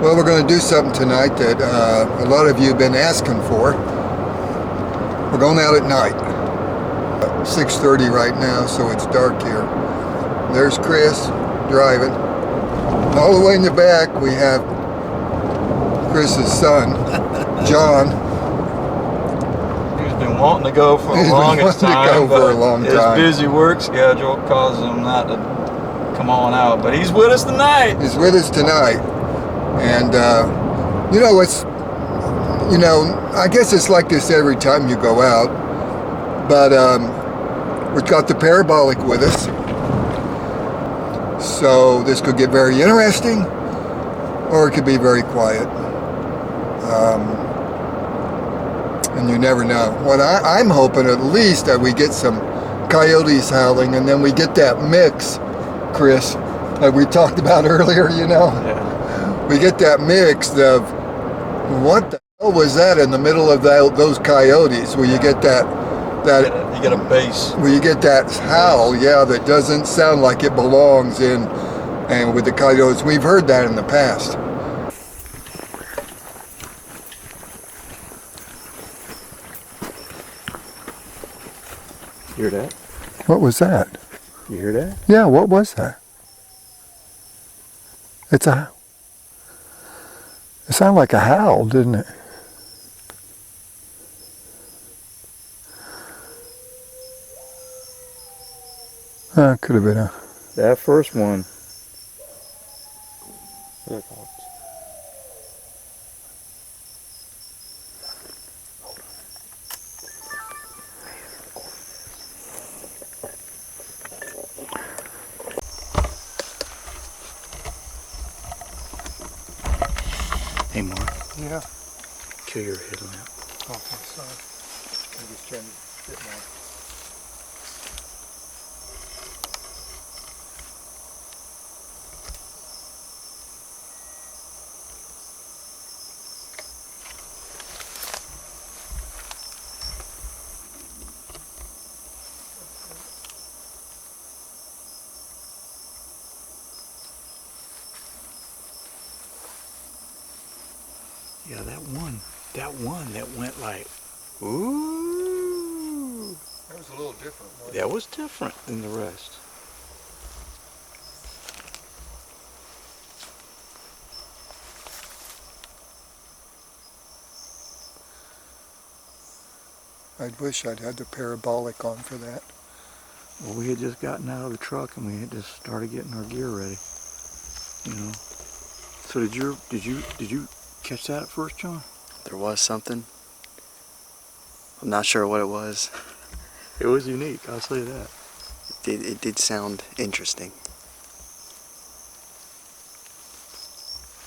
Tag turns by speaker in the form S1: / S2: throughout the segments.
S1: Well, we're going to do something tonight that a lot of you have been asking for. We're going out at night. 6:30 right now, so it's dark here. There's Chris driving. All the way in the back, we have Chris's son, John.
S2: He's been wanting to go for the longest time, but his busy work schedule causes him not to come on out. But he's with us tonight.
S1: He's with us tonight. And, you know, I guess it's like this every time you go out. But we've got the parabolic with us. So this could get very interesting, or it could be very quiet. And you never know. What I'm hoping at least that we get some coyotes howling, and then we get that mix, Chris, that we talked about earlier, you know?
S2: Yeah.
S1: We get that mix of, what the hell was that in the middle of those coyotes, where you get that
S2: You get a bass.
S1: where you get that howl, yeah, that doesn't sound like it belongs in, and with the coyotes, we've heard that in the past.
S2: You hear that?
S1: What was that?
S2: You hear that?
S1: Yeah, what was that? It sounded like a howl, didn't it? Could have been a...
S2: That first one. Hey, Mark.
S1: Yeah.
S2: Kill your headlamp.
S1: Okay, sorry. I'm just trying to get my...
S2: Yeah, that one that went like, ooh.
S1: That was a little different, wasn't it?
S2: That was different than the rest.
S1: I wish I'd had the parabolic on for that.
S2: Well, we had just gotten out of the truck and we had just started getting our gear ready. You know. So did you catch that at first, John?
S3: There was something. I'm not sure what it was.
S2: It was unique, I'll say that.
S3: It did sound interesting.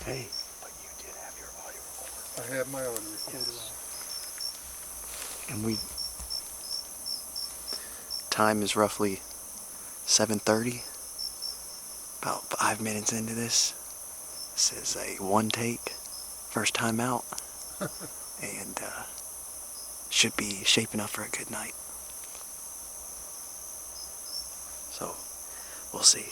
S2: Hey, but you did have your audio recorder.
S1: I had my audio recorder on.
S2: And we...
S3: Time is roughly 7:30. About 5 minutes into this. This is a one take, first time out. And should be shaping up for a good night. So, we'll see.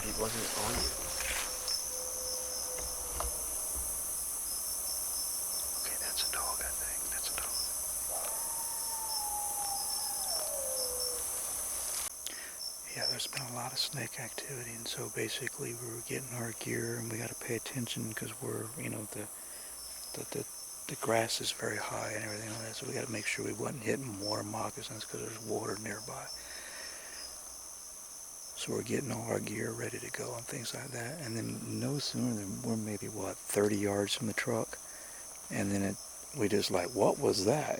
S3: It wasn't on you.
S2: Okay, that's a dog, I think. That's a dog. Yeah, there's been a lot of snake activity, and so basically we were getting our gear, and we got to pay attention because we're, you know, the grass is very high and everything like that, so we got to make sure we wasn't hitting water moccasins because there's water nearby. So we're getting all our gear ready to go and things like that, and then no sooner than we're maybe, what, 30 yards from the truck, and then we just like, what was that?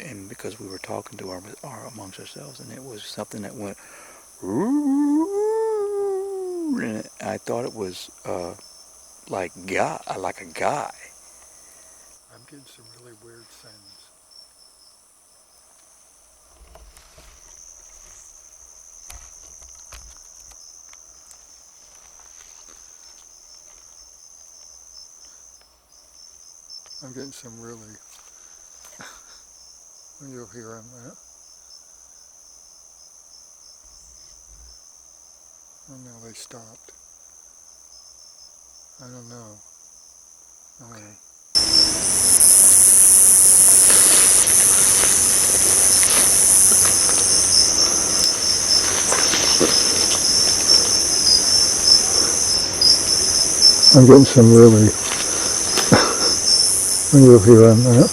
S2: And because we were talking to our amongst ourselves, and it was something that went, and I thought it was like a guy.
S1: I'm getting some really weird sounds. I'm getting some really... You'll hear them. Oh no, they stopped. I don't know.
S2: Okay.
S1: I'm getting some really you'll hear on that.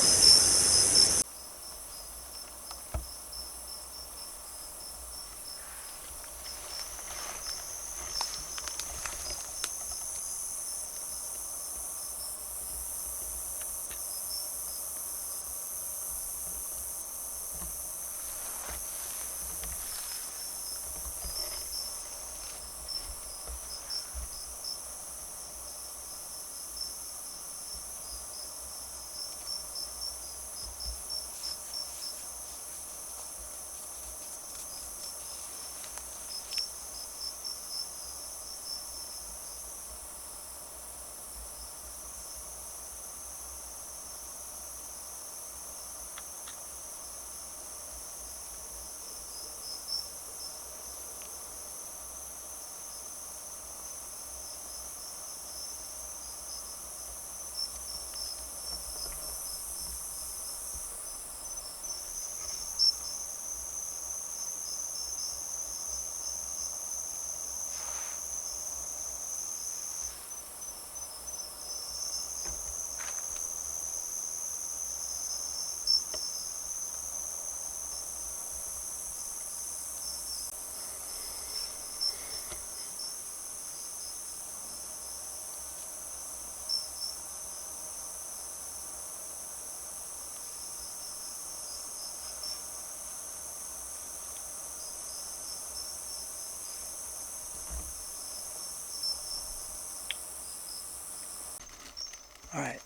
S2: Alright,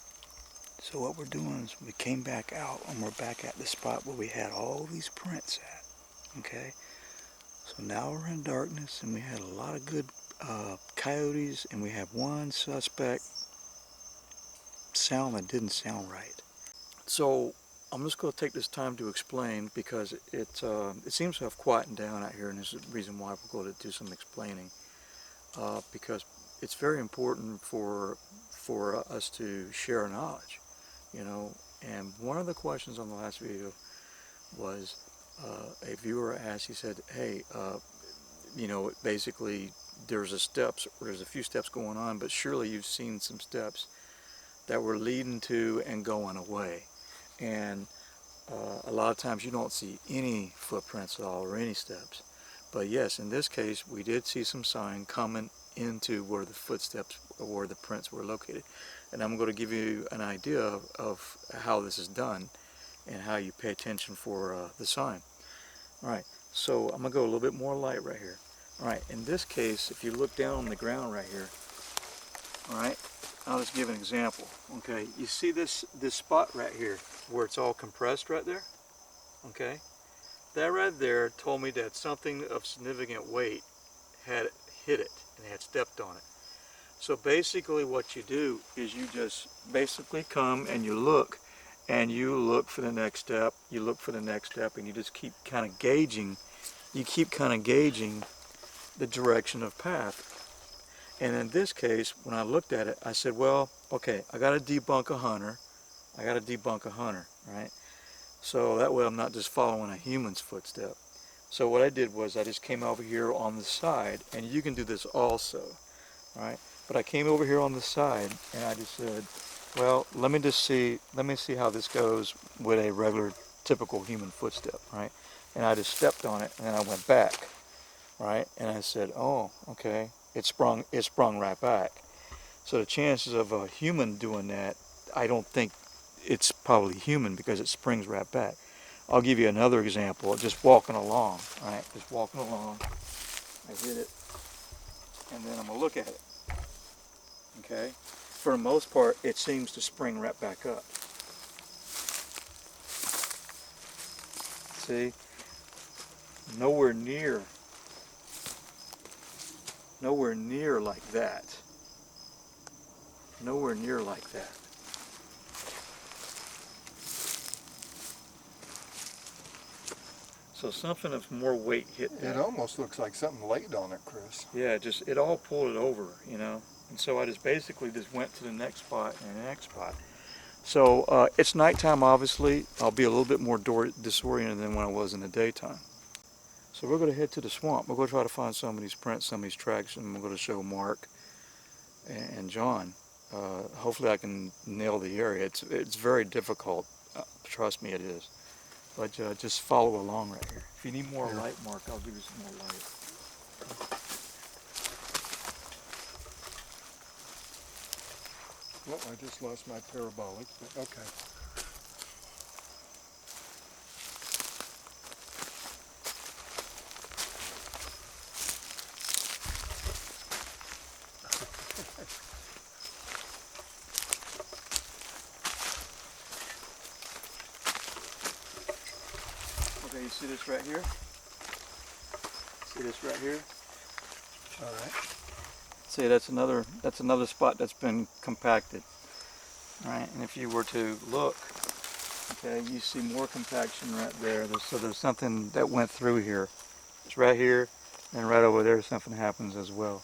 S2: so what we're doing is we came back out and we're back at the spot where we had all these prints at. Okay? So now we're in darkness and we had a lot of good coyotes, and we have one suspect sound that didn't sound right. So I'm just going to take this time to explain, because it seems to have quietened down out here, and this is the reason why we're going to do some explaining, because it's very important for us to share our knowledge, you know. And one of the questions on the last video was a viewer asked, he said, hey, you know, basically there's a few steps going on, but surely you've seen some steps that were leading to and going away. And a lot of times you don't see any footprints at all or any steps. But yes, in this case, we did see some sign coming into where the footsteps or where the prints were located. And I'm going to give you an idea of how this is done and how you pay attention for the sign. All right, so I'm going to go a little bit more light right here. All right, in this case, if you look down on the ground right here, all right, I'll just give an example. Okay, you see this spot right here where it's all compressed right there? Okay, that right there told me that something of significant weight had hit it and had stepped on it. So basically what you do is you just basically come and you look for the next step, you look for the next step, and you just keep kind of gauging, the direction of path. And in this case, when I looked at it, I said, well, okay, I got to debunk a hunter. Right? So that way I'm not just following a human's footstep. So what I did was I just came over here on the side, and you can do this also, right? But I came over here on the side, and I just said, well, let me see how this goes with a regular, typical human footstep, right? And I just stepped on it, and then I went back, right? And I said, oh, okay, it sprung right back. So the chances of a human doing that, I don't think it's probably human, because it springs right back. I'll give you another example. Just walking along, right? Just walking along. I hit it, and then I'm gonna look at it. Okay. For the most part, it seems to spring right back up. See? Nowhere near like that. Nowhere near like that. So something of more weight hit that.
S1: It almost looks like something laid on it, Chris.
S2: Yeah, it all pulled it over, you know. And so I just basically just went to the next spot and the next spot. So it's nighttime, obviously. I'll be a little bit more disoriented than when I was in the daytime. So we're going to head to the swamp. We're going to try to find some of these prints, some of these tracks, and we're going to show Mark and John. Hopefully I can nail the area. It's very difficult. Trust me, it is. But just follow along right here. If you need more light, Mark, I'll give you some more light.
S1: Well, I just lost my parabolic, but okay.
S2: Okay, you see this right here? See this right here?
S1: All right.
S2: See, that's another spot that's been compacted. All right, and if you were to look, okay, you see more compaction right there. So there's something that went through here. It's right here, and right over there something happens as well.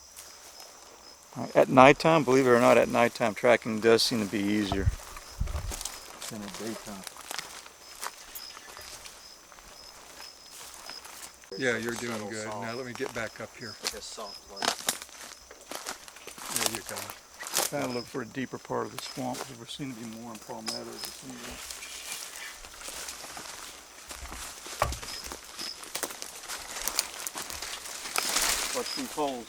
S2: All right, at nighttime, believe it or not, at nighttime tracking does seem to be easier than at daytime.
S1: Yeah, you're doing good. Now let me get back up here.
S3: Like a soft light.
S1: There you go.
S2: Trying to look for a deeper part of the swamp because we seem to be more in palmettos. It seems like. Watch these holes.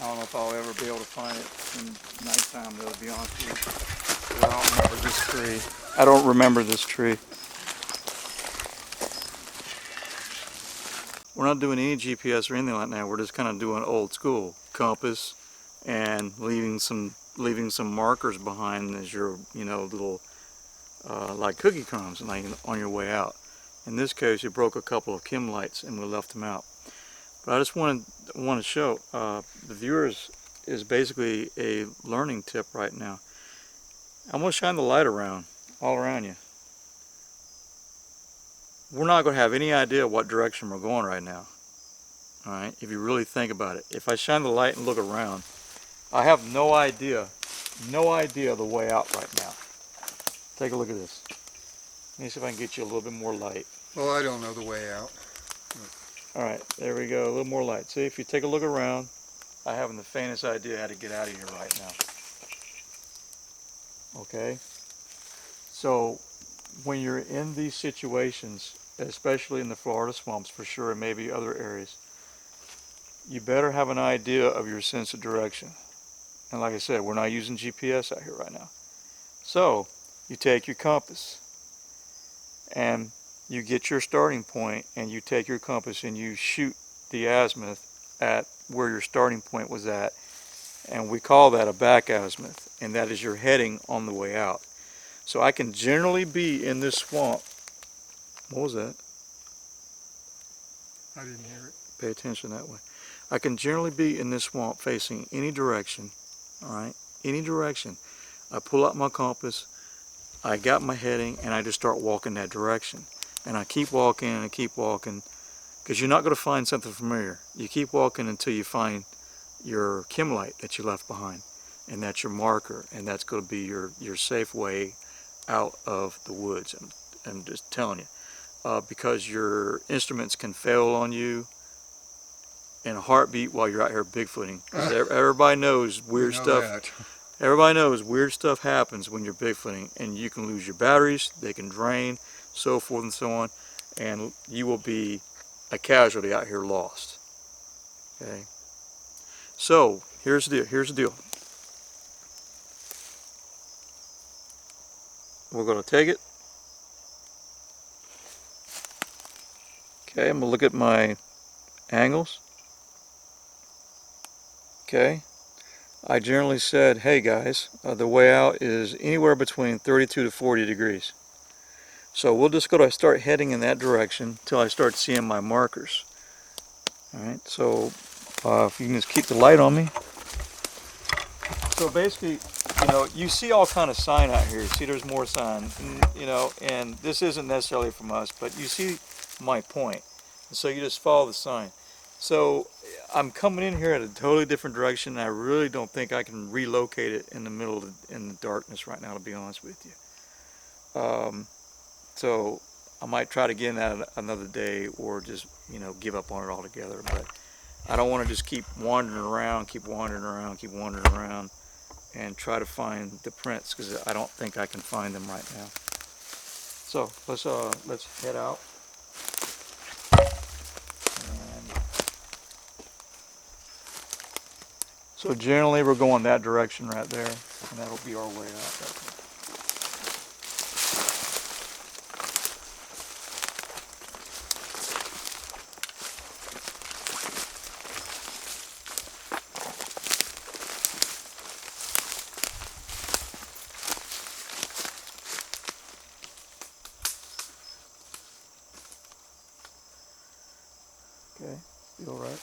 S2: I don't know if I'll ever be able to find it in nighttime, though, to be honest with you. I don't remember this tree. I don't remember this tree. We're not doing any GPS or anything like that. We're just kind of doing old school compass and leaving some markers behind as your little like cookie crumbs like on your way out. In this case, you broke a couple of chem lights and we left them out. But I just want to show the viewers is basically a learning tip right now. I'm going to shine the light around, all around you. We're not going to have any idea what direction we're going right now. All right, if you really think about it. If I shine the light and look around, I have no idea the way out right now. Take a look at this. Let me see if I can get you a little bit more light.
S1: Well, I don't know the way out.
S2: All right, there we go, a little more light. See, if you take a look around, I haven't the faintest idea how to get out of here right now. Okay? So, when you're in these situations, especially in the Florida swamps for sure, and maybe other areas, you better have an idea of your sense of direction. And like I said, we're not using GPS out here right now. So, you take your compass, and you get your starting point, and you take your compass and you shoot the azimuth at where your starting point was at, and we call that a back azimuth, and that is your heading on the way out. So I can generally be in this swamp. What was that?
S1: I didn't hear it.
S2: Pay attention that way. I can generally be in this swamp facing any direction, all right, any direction. I pull out my compass, I got my heading, and I just start walking that direction. And I keep walking and I keep walking, because you're not going to find something familiar. You keep walking until you find your chem light that you left behind, and that's your marker, and that's going to be your safe way out of the woods. I'm just telling you, because your instruments can fail on you in a heartbeat while you're out here bigfooting. Everybody knows weird stuff. Everybody knows weird stuff happens when you're bigfooting, and you can lose your batteries, they can drain, so forth and so on, and you will be a casualty out here lost. Okay. So here's the deal. We're going to take it. Okay, I'm going to look at my angles. Okay. I generally said, hey guys, the way out is anywhere between 32 to 40 degrees. So we'll just go to start heading in that direction until I start seeing my markers. Alright, so If you can just keep the light on me. So basically, you know, you see all kind of sign out here. See, there's more sign, and, you know, and this isn't necessarily from us, but you see my point. So you just follow the sign. So I'm coming in here at a totally different direction, and I really don't think I can relocate it in the middle of in the darkness right now, to be honest with you. So I might try to get in that another day, or just, you know, give up on it altogether. But I don't want to just keep wandering around, and try to find the prints, because I don't think I can find them right now. So let's head out. And so generally we're going that direction right there, and that'll be our way out. Okay, feel right.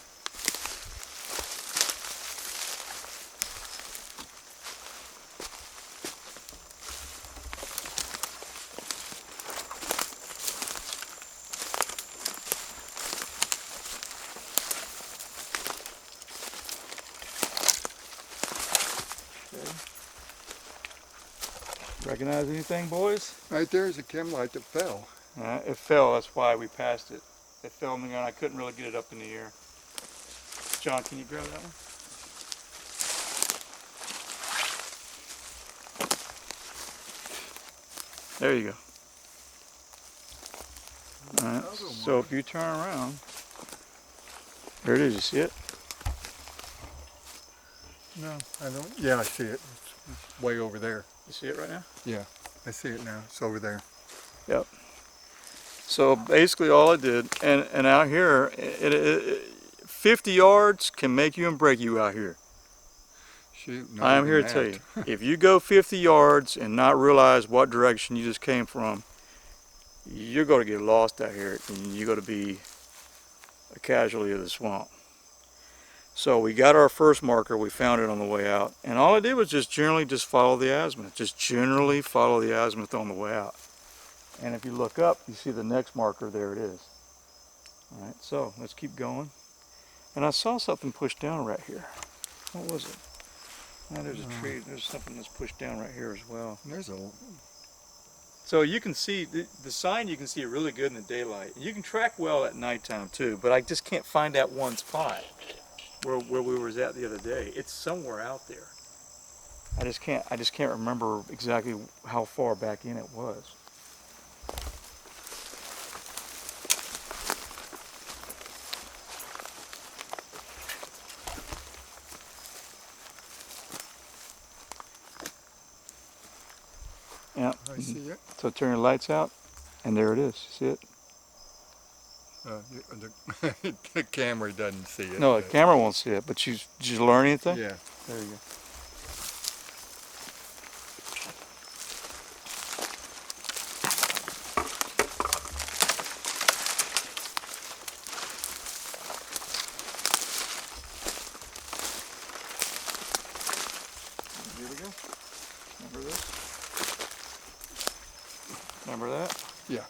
S2: Okay. Recognize anything, boys?
S1: Right there's a chem light that fell.
S2: It fell, that's why we passed it. It fell in the ground. I couldn't really get it up in the air. John, can you grab that one? There you go. Alright, so if you turn around, there it is, you see it?
S1: No, I don't. Yeah, I see it. It's way over there.
S2: You see it right now?
S1: Yeah, I see it now. It's over there.
S2: Yep. So basically all I did, and out here, 50 yards can make you and break you out here.
S1: Shoot,
S2: I am here to tell you, if you go 50 yards and not realize what direction you just came from, you're going to get lost out here, and you're going to be a casualty of the swamp. So we got our first marker, we found it on the way out, and all I did was just generally just follow the azimuth, just generally follow the azimuth on the way out. And if you look up, you see the next marker, there it is. All right, so let's keep going. And I saw something pushed down right here. What was it? Oh, there's a tree, there's something that's pushed down right here as well.
S1: There's a.
S2: So you can see, the sign you can see really good in the daylight. You can track well at nighttime too, but I just can't find that one spot where we was at the other day. It's somewhere out there. I just can't remember exactly how far back in it was. Yeah.
S1: I see it.
S2: So turn your lights out, and there it is. See it?
S1: The camera doesn't see it.
S2: No, the camera won't see it. But did you learn anything?
S1: Yeah.
S2: There you go. Here we go. Remember this? Remember that?
S1: Yeah.